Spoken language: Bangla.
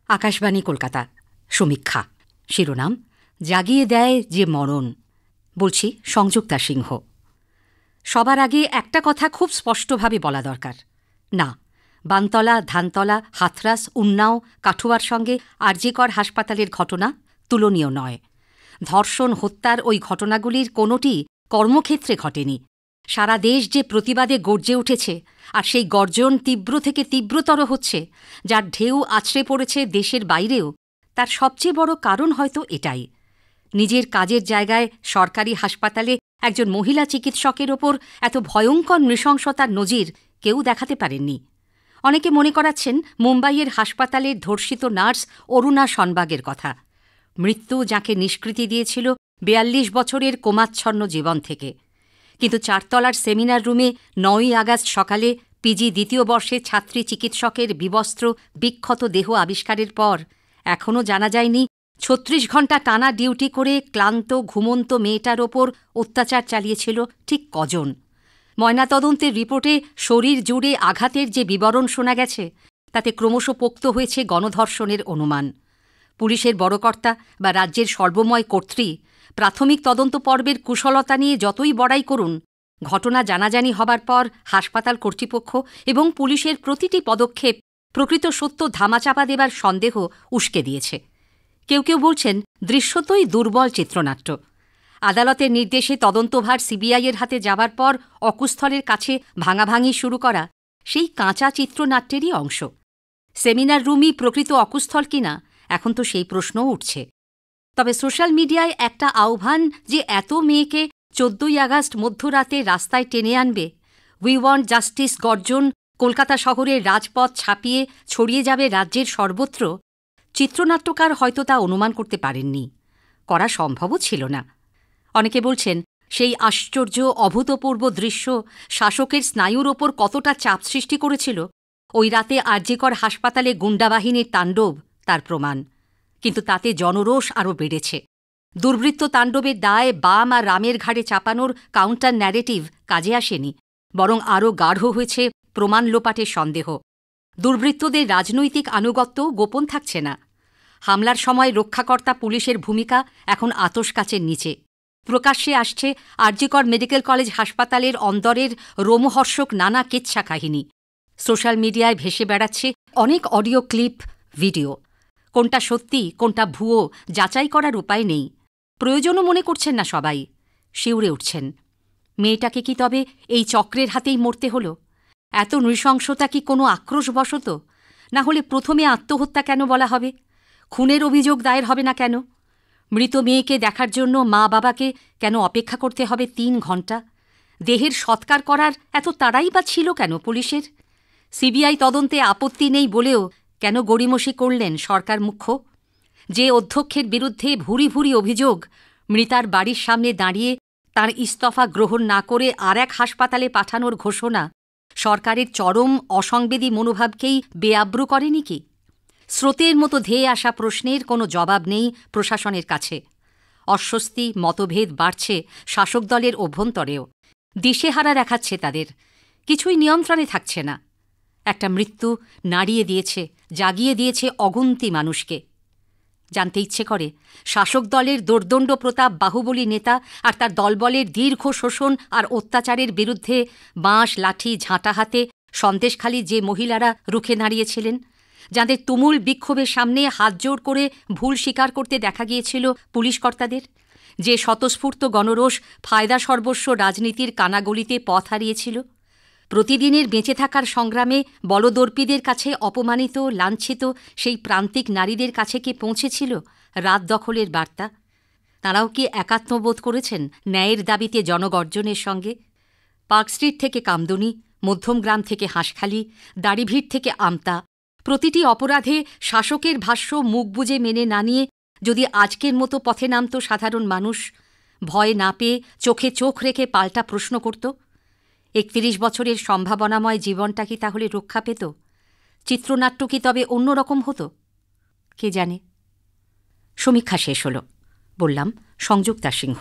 আকাশবাণী কলকাতা, সমীক্ষা, শিরোনাম জাগিয়ে দেয় যে মরণ। বলছি সংযুক্তা সিংহ। সবার আগে একটা কথা খুব স্পষ্টভাবে বলা দরকার, না, বানতলা, ধানতলা, হাথরাস, উন্নাও, কাঠুয়ার সঙ্গে আরজিকর হাসপাতালের ঘটনা তুলনীয় নয়। ধর্ষণ, হত্যার ওই ঘটনাগুলির কোনোটি কর্মক্ষেত্রে ঘটেনি। সারা দেশ যে প্রতিবাদে গর্জে উঠেছে, আর সেই গর্জন তীব্র থেকে তীব্রতর হচ্ছে, যার ঢেউ আছড়ে পড়েছে দেশের বাইরেও, তার সবচেয়ে বড় কারণ হয়তো এটাই। নিজের কাজের জায়গায় সরকারি হাসপাতালে একজন মহিলা চিকিৎসকের ওপর এত ভয়ঙ্কর নৃশংসতার নজির কেউ দেখাতে পারেননি। অনেকে মনে করাচ্ছেন মুম্বাইয়ের হাসপাতালের ধর্ষিত নার্স অরুণা শনবাগের কথা। মৃত্যু যাকে নিষ্কৃতি দিয়েছিল ৪২ বছরের কোমাচ্ছন্ন জীবন থেকে। কিন্তু চারতলার সেমিনার রুমে ৯ই আগস্ট সকালে পিজি দ্বিতীয় বর্ষের ছাত্রী চিকিৎসকের বিবস্ত্র বিক্ষত দেহ আবিষ্কারের পর এখনও জানা যায়নি ৩৬ ঘণ্টা টানা ডিউটি করে ক্লান্ত ঘুমন্ত মেয়েটার ওপর অত্যাচার চালিয়েছিল ঠিক কজন। ময়নাতদন্তের রিপোর্টে শরীর জুড়ে আঘাতের যে বিবরণ শোনা গেছে, তাতে ক্রমশ পোক্ত হয়েছে গণধর্ষণের অনুমান। পুলিশের বড়কর্তা বা রাজ্যের সর্বময় কর্ত্রী প্রাথমিক তদন্ত পর্বের কুশলতা নিয়ে যতই বড়াই করুন, ঘটনা জানাজানি হবার পর হাসপাতাল কর্তৃপক্ষ এবং পুলিশের প্রতিটি পদক্ষেপ প্রকৃত সত্য ধামাচাপা দেবার সন্দেহ উস্কে দিয়েছে। কেউ কেউ বলছেন দৃশ্যতই দুর্বল চিত্রনাট্য। আদালতের নির্দেশে তদন্তভার সিবিআইয়ের হাতে যাবার পর অকুস্থলের কাছে ভাঙাভাঙি শুরু করা সেই কাঁচা চিত্রনাট্যেরই অংশ। সেমিনার রুমই প্রকৃত অকুস্থল কিনা, এখন তো সেই প্রশ্নও উঠছে। তবে সোশ্যাল মিডিয়ায় একটা আহ্বান যে এত মেয়েকে ১৪ই আগস্ট মধ্যরাতে রাস্তায় টেনে আনবে, উই ওয়ান্ট জাস্টিস গর্জন কলকাতা শহরের রাজপথ ছাপিয়ে ছড়িয়ে যাবে রাজ্যের সর্বত্র, চিত্রনাট্যকার হয়তো তা অনুমান করতে পারেননি, করা সম্ভবও ছিল না। অনেকে বলছেন সেই আশ্চর্য অভূতপূর্ব দৃশ্য শাসকের স্নায়ুর ওপর কতটা চাপ সৃষ্টি করেছিল, ওই রাতে আরজিকর হাসপাতালে গুন্ডাবাহিনীর তাণ্ডব তার প্রমাণ। কিন্তু তাতে জনরোষ আরও বেড়েছে। দুর্বৃত্ত তাণ্ডবের দায় বাম আর রামের ঘাড়ে চাপানোর কাউন্টার ন্যারেটিভ কাজে আসেনি, বরং আরও গাঢ় হয়েছে প্রমাণ লোপাটের সন্দেহ। দুর্বৃত্তদের রাজনৈতিক আনুগত্যও গোপন থাকছে না। হামলার সময় রক্ষাকর্তা পুলিশের ভূমিকা এখন আতশকাচের নিচে। প্রকাশ্যে আসছে আরজিকর মেডিকেল কলেজ হাসপাতালের অন্দরের রোমহর্ষক নানা কেচ্ছা কাহিনী। সোশ্যাল মিডিয়ায় ভেসে বেড়াচ্ছে অনেক অডিও ক্লিপ, ভিডিও। কোনটা সত্যি কোনটা ভুয়ো যাচাই করার উপায় নেই। প্রয়োজনও মনে করছেন না সবাই। শিউরে উঠছেন, মেয়েটাকে কি তবে এই চক্রের হাতেই মরতে হলো? এত নৃশংসতা কি কোনো আক্রোশবশত? না হলে প্রথমে আত্মহত্যা কেন বলা হবে? খুনের অভিযোগ দায়ের হবে না কেন? মৃত মেয়েকে দেখার জন্য মা বাবাকে কেন অপেক্ষা করতে হবে ৩ ঘণ্টা? দেহের সৎকার করার এত তাড়াই বা ছিল কেন পুলিশের? সিবিআই তদন্তে আপত্তি নেই বলেও কেন গড়িমসি করলেন সরকার মুখ্য? যে অধ্যক্ষের বিরুদ্ধে ভুরি ভুরি অভিযোগ, মৃতার বাড়ির সামনে দাঁড়িয়ে তার ইস্তফা গ্রহণ না করে আর এক হাসপাতালে পাঠানোর ঘোষণা সরকারের চরম অসংবেদী মনোভাবকেই বেআব্রু করেনি কি? স্রোতের মতো ধেয়ে আসা প্রশ্নের কোনো জবাব নেই প্রশাসনের কাছে। অস্বস্তি, মতভেদ বাড়ছে শাসক দলের অভ্যন্তরেও। দিশেহারা দেখাচ্ছে তাদের, কিছুই নিয়ন্ত্রণে থাকছে না। একটা মৃত্যু নাড়িয়ে দিয়েছে, জাগিয়ে দিয়েছে অগুন্তি মানুষকে। জানতে ইচ্ছে করে শাসক দলের দোর্দণ্ড প্রতাপ বাহুবলী নেতা আর তার দলবলের দীর্ঘ শোষণ আর অত্যাচারের বিরুদ্ধে বাঁশ, লাঠি, ঝাঁটা হাতে সন্দেশখালী যে মহিলারা রুখে দাঁড়িয়েছিলেন, যাঁদের তুমুল বিক্ষোভের সামনে হাতজোড় করে ভুল স্বীকার করতে দেখা গিয়েছিল পুলিশকর্তাদের, যে স্বতঃস্ফূর্ত গণরোষ ফায়দা সর্বস্ব রাজনীতির কানাগলিতে পথ হারিয়েছিল, প্রতিদিনের বেঁচে থাকার সংগ্রামে বলদর্পীদের কাছে অপমানিত লাঞ্ছিত সেই প্রান্তিক নারীদের কাছে কি পৌঁছেছিল রাত দখলের বার্তা? তাঁরাও কি একাত্মবোধ করেছেন ন্যায়ের দাবিতে জনগর্জনের সঙ্গে? পার্কস্ট্রিট থেকে কামদুনি, মধ্যমগ্রাম থেকে হাঁসখালি, দাড়িভিড় থেকে আমতা, প্রতিটি অপরাধে শাসকের ভাষ্য মুখ বুজে মেনে না নিয়ে যদি আজকের মতো পথে নামত সাধারণ মানুষ, ভয় না পেয়ে চোখে চোখ রেখে পাল্টা প্রশ্ন করত, ৩১ বছরের সম্ভাবনাময় জীবনটা কি তাহলে রক্ষা পেত? চিত্রনাট্য কি তবে অন্যরকম হতো? কে জানে। সমীক্ষা শেষ হল। বললাম সংযুক্তা সিংহ।